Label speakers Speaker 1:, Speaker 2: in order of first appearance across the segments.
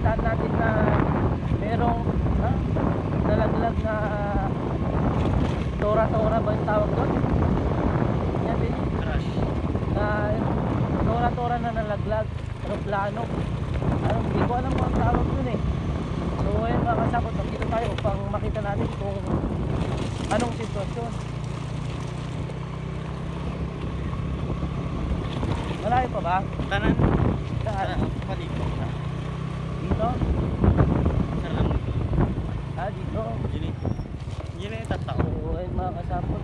Speaker 1: nakitaan natin na merong nalaglag na tora-tora ba yung tawag doon? Yan din.
Speaker 2: Crash.
Speaker 1: Na tora-tora na nalaglag. Aeroplano. Hindi ko alam kung ang tawag doon eh. So ayun mga kasabot, dito tayo upang makita natin kung anong sitwasyon. Malayo pa ba?
Speaker 2: Tanan.
Speaker 1: Saan?
Speaker 2: Palito.
Speaker 1: Dito?
Speaker 2: Sarang.
Speaker 1: Dito.
Speaker 2: Gini tatao.
Speaker 1: So ayun mga kasabot,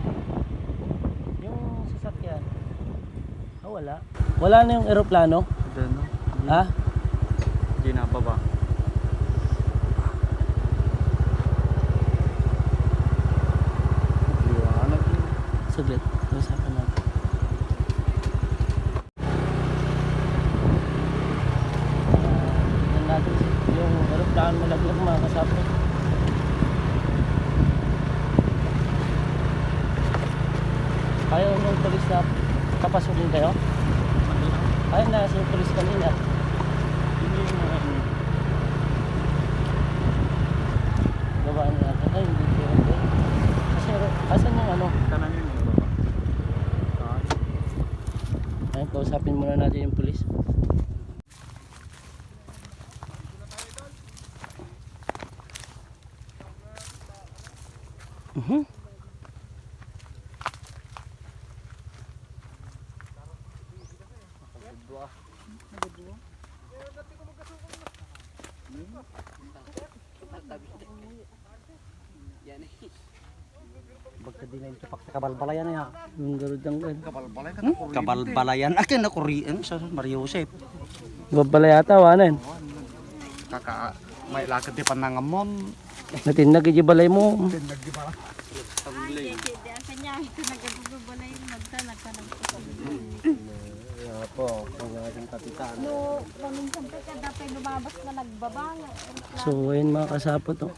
Speaker 1: yung sasakyan wala. Wala na yung eroplano?
Speaker 2: Dano.
Speaker 1: Ha?
Speaker 2: Hindi na pa ba? Liwanag.
Speaker 1: Saglit, usapan natin. Tignan natin yung eroplano malaglag mga kasabot. Ayaw yung polis na papasukin kayo? Ayaw na sa polis kanina. Gawaan natin. Ay, hindi pwede. Kasi, asan yung ano?
Speaker 2: Tanan yun yung baba.
Speaker 1: Ayun, kausapin muna natin yung polis.
Speaker 3: Pagkadinayin kapak sa kabalbalayan ya.
Speaker 1: Yung garudang gan.
Speaker 3: Kabalbalayan akin na Korean sa Mario Joseph.
Speaker 1: Babala yata, wanan.
Speaker 3: Kaka may lakad di panangamon.
Speaker 1: Natinag yung balay mo.
Speaker 4: Ay, hindi. Ang kanya, ito nagkabubalay yung magtanag ka ng
Speaker 3: Po, kung ating kapitan.
Speaker 4: No, paminsan pa ka dapat lumabas na nagbabang.
Speaker 1: So, ayun mga kasapot. Oh.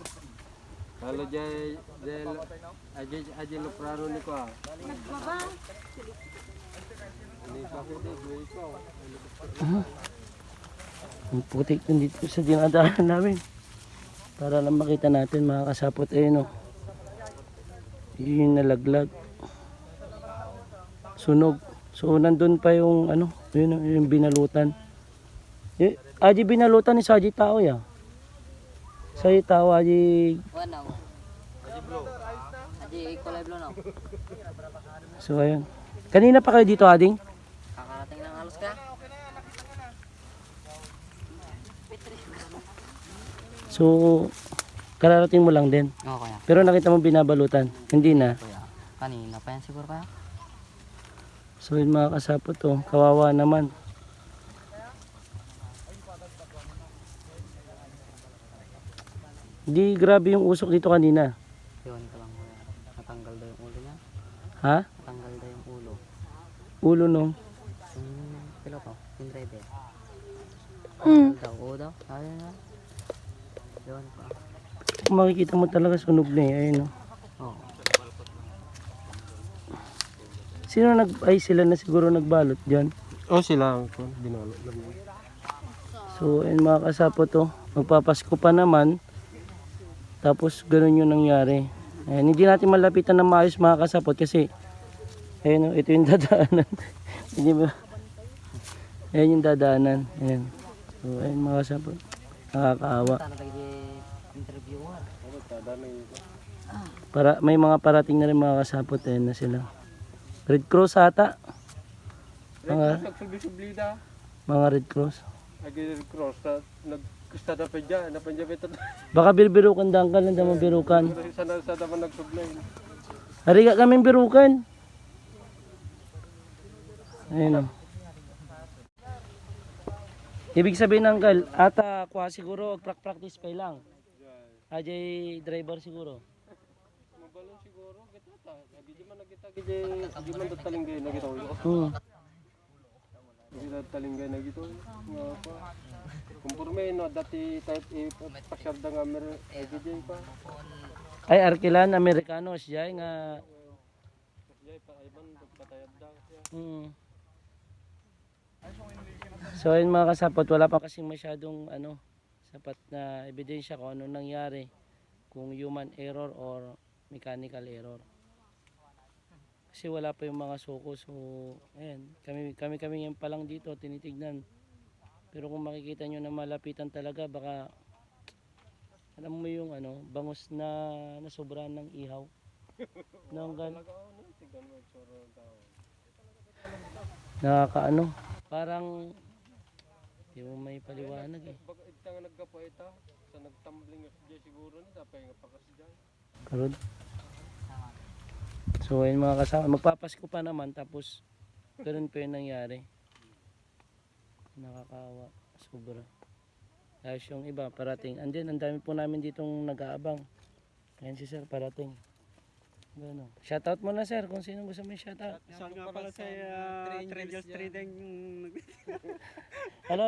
Speaker 2: Halo Jay Ajay Lopraro ni ko.
Speaker 4: Nagbabang.
Speaker 2: Ni pa ko ko.
Speaker 1: Ang putik dito sa dinadaanan namin. Para lang makita natin mga kasapot. Ayun oh. Yun yung nalaglag. Sunog. So nandun pa yung ano, yun yung binalutan. Aji binalutan ni Saji tao ya. Saji tao aji.
Speaker 5: Wanaw. Aji kulay blue no.
Speaker 1: So ayun. Kanina pa kayo dito, Ading?
Speaker 5: Kakarating ng halos ka.
Speaker 1: So kararating mo lang din.
Speaker 5: Oo kaya.
Speaker 1: Pero nakita mo binabalutan. Hindi na.
Speaker 5: Kuya. Kanina pa yan siguro kaya.
Speaker 1: So yun mga kasapot oh, kawawa naman. Hindi grabe yung usok dito kanina.
Speaker 5: Yun ko lang kuya. Natanggal daw yung ulo niya.
Speaker 1: Ha?
Speaker 5: Natanggal daw yung ulo.
Speaker 1: Ulo nung.
Speaker 5: Yung piloto. Yung driver.
Speaker 1: Mm.
Speaker 5: Daw. Oo daw. Sabi nga. Yun ko.
Speaker 1: Kung makikita mo talaga sunog na eh. Ayun oh.
Speaker 5: Oo.
Speaker 1: Sino ay sila na siguro nagbalot dyan.
Speaker 2: Oh sila ko binalo.
Speaker 1: So ayun mga kasapot oh. Magpapasko pa naman. Tapos ganun yung nangyari. Ayan, hindi natin malapitan na maayos mga kasapot kasi ayun oh, ito yung dadaanan. Hindi ba? Ayan yung dadaanan. Ayan. So ayun mga kasapot. Nakakaawa.
Speaker 5: Sana interview mo.
Speaker 1: Para, may mga parating na rin mga kasapot ayun na sila. Red Cross ata. Mga Red Cross.
Speaker 2: Red Cross nagkusta na pa dyan.
Speaker 1: Baka birukan dangkal, hindi mo birukan.
Speaker 2: Sana naman nagsublay.
Speaker 1: Hari ka kaming birukan. Ayun o. Ibig sabihin angkal, ata kuha siguro, practice pa lang. Ajay driver siguro.
Speaker 2: Mabalon siguro kita ta. Di man nakita di man talinggay na gito. Di man talinggay na gito. Nga pa. Kumpurme no dati type pasyarda nga mer DJ pa.
Speaker 1: Ay Arkilan Amerikano siya nga.
Speaker 2: Jay pa iban patayad daw siya.
Speaker 1: So ayun mga kasapot, wala pa kasing masyadong ano sapat na ebidensya kung ano nangyari, kung human error or mechanical error. Kasi wala pa yung mga suko, so ayan, kami yan pa lang dito tinitignan. Pero kung makikita nyo na malapitan talaga, baka alam mo yung ano, bangus na nasobrahan ng ihaw. Nanggal.
Speaker 2: Talaga ano, tignan mo yung tsura ng tao.
Speaker 1: Nakakaano, parang di mo may paliwanag eh.
Speaker 2: Baga ita nga nagkapaita, sa nagtumbling nga siya siguro na, dapat nga pakas dyan.
Speaker 1: Karod. So ayun mga kasama, magpapasko pa naman tapos ganun pa yung nangyari. Nakakaawa, sobra. Tapos yung iba parating, andyan, ang dami po namin ditong nag-aabang. Ayan si sir parating. Gano. Shoutout mo na sir kung sino gusto mo shoutout.
Speaker 3: Saan nga pala sa Trangels Trading
Speaker 1: Ano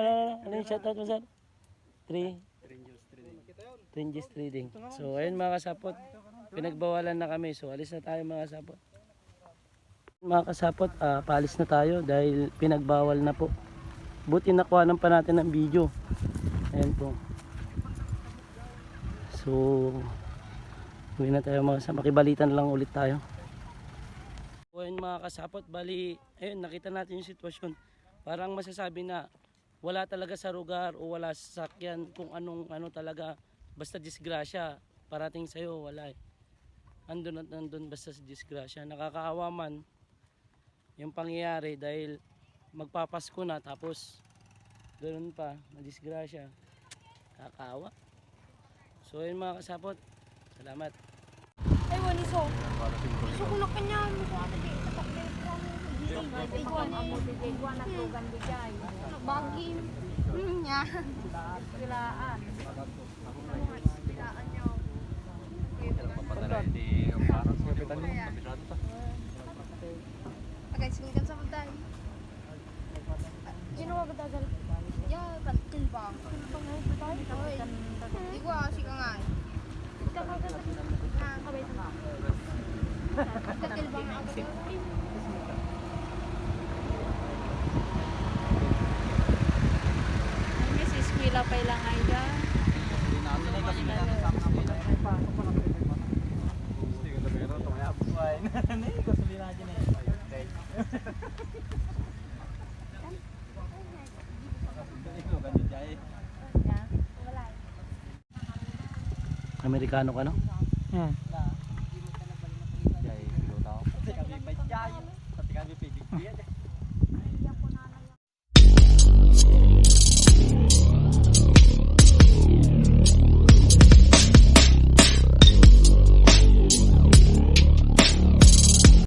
Speaker 1: yung shoutout mo sir?
Speaker 3: Trangels Trading.
Speaker 1: Trenges Trading. So ayun mga kasapot, pinagbawalan na kami, so alis na tayo mga kasapot. Mga kasapot, paalis na tayo dahil pinagbawal na po. Buti nakuha pa natin ng video. Ayan po. So uwi na tayo mga kasapot, makibalitan lang ulit tayo. So ayun mga kasapot, bali ayun nakita natin yung sitwasyon. Parang masasabi na wala talaga sa lugar o wala sa sakyan kung anong ano talaga, basta disgrasya parating sa'yo, wala eh. Andun at nandun basta sa disgrasya. Nakakaawa man yung pangyayari dahil magpapasko na tapos ganoon pa, na disgrasya. Kakaawa. So yun mga kasapot, salamat.
Speaker 4: Ay, wani so. So, kung kanya, bagi niya. Bilaan. Bilaan niyo. Agay, sinigan sa magday. Sino wag dagal? Ya, kantil bang. Tilbang ay patay. Di ko asi ka nga. Kabay sa mga. Kantil bang agad. May siskwila pa ilang ay dyan.
Speaker 1: Amerikano ka no?
Speaker 3: Jai, kami pa jai. Pati kami pa